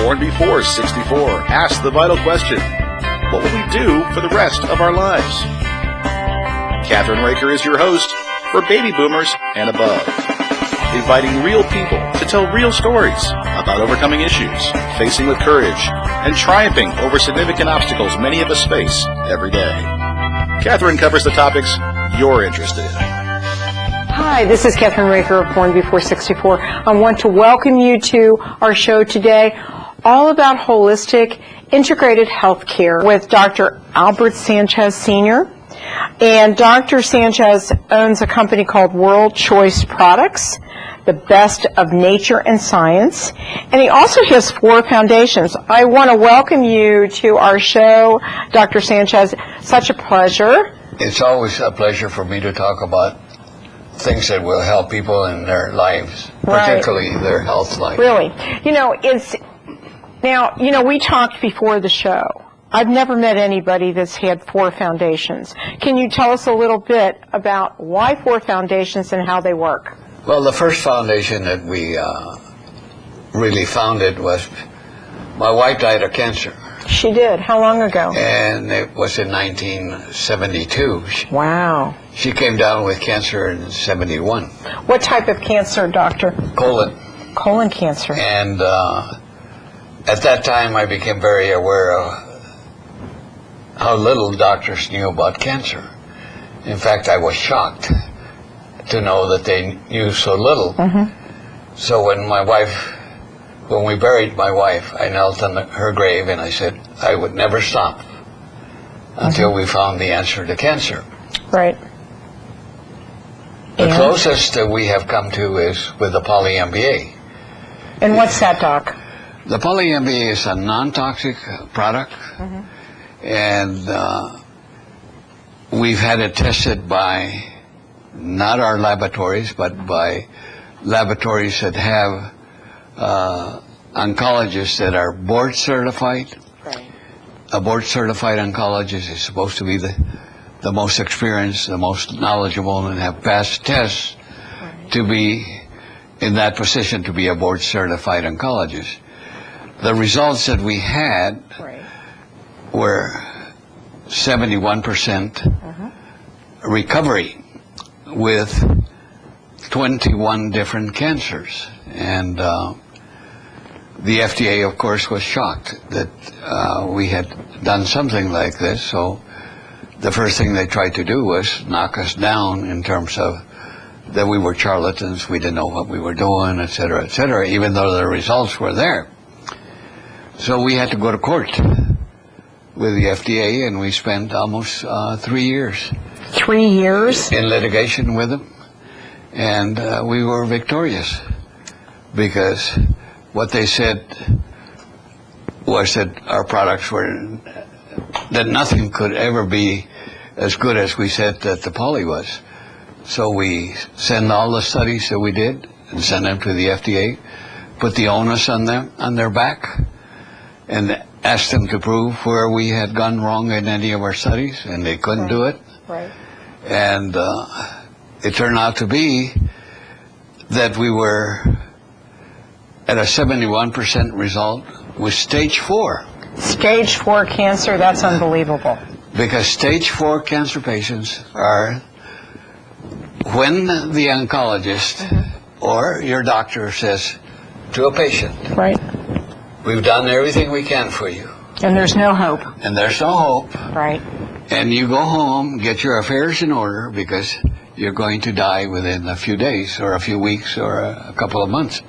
born before 64 asks the vital question, what will we do for the rest of our lives? Catherine Raker is your host for Baby Boomers and Above, inviting real people to tell real stories about overcoming issues, facing with courage, and triumphing over significant obstacles many of us face every day. Catherine covers the topics you're interested in. Hi, this is Catherine Raker of Born Before 64. I want to welcome you to our show today, all about holistic, integrated health care with Dr. Albert Sanchez Sr. And Dr. Sanchez owns a company called World Choice Products, the best of nature and science. And he also has 4 foundations. I want to welcome you to our show, Dr. Sanchez. Such a pleasure. It's always a pleasure for me to talk about things that will help people in their lives, particularly their health life. Really. We talked before the show. I've never met anybody that's had 4 foundations. Can you tell us a little bit about why 4 foundations and how they work? Well, the first foundation that we really founded was, my wife died of cancer. She did. How long ago? And it was in 1972. Wow. She came down with cancer in 71. What type of cancer, doctor? Colon. Colon cancer. And at that time, I became very aware of how little doctors knew about cancer. In fact, I was shocked to know that they knew so little. Mm-hmm. So when we buried my wife, I knelt on her grave and I said I would never stop until we found the answer to cancer. Right. The closest that we have come to is with the poly-MBA. And what's that, Doc? The poly-MBA is a non-toxic product, and we've had it tested by not our laboratories, but by laboratories that have oncologists that are board certified. Right. A board certified oncologist is supposed to be the most experienced, the most knowledgeable, and have passed tests to be in that position to be a board certified oncologist. The results that we had were 71% recovery with 21 different cancers. And the FDA, of course, was shocked that we had done something like this. So the first thing they tried to do was knock us down in terms of that we were charlatans, we didn't know what we were doing, et cetera, even though the results were there. So we had to go to court with the FDA, and we spent almost 3 years. 3 years? In litigation with them. And we were victorious because what they said was that our products were, that nothing could ever be as good as we said that the poly was. So we sent all the studies that we did and sent them to the FDA, put the onus on them, on their back, and asked them to prove where we had gone wrong in any of our studies, and they couldn't do it. Right. And it turned out to be that we were at a 71% result with stage 4. Stage 4 cancer, that's unbelievable. Because stage 4 cancer patients are when the oncologist or your doctor says to a patient, right, we've done everything we can for you. And there's no hope. And there's no hope. Right. And you go home, get your affairs in order because you're going to die within a few days or a few weeks or a couple of months.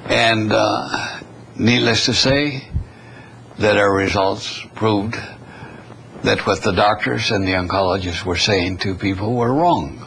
And needless to say, that our results proved that what the doctors and the oncologists were saying to people were wrong.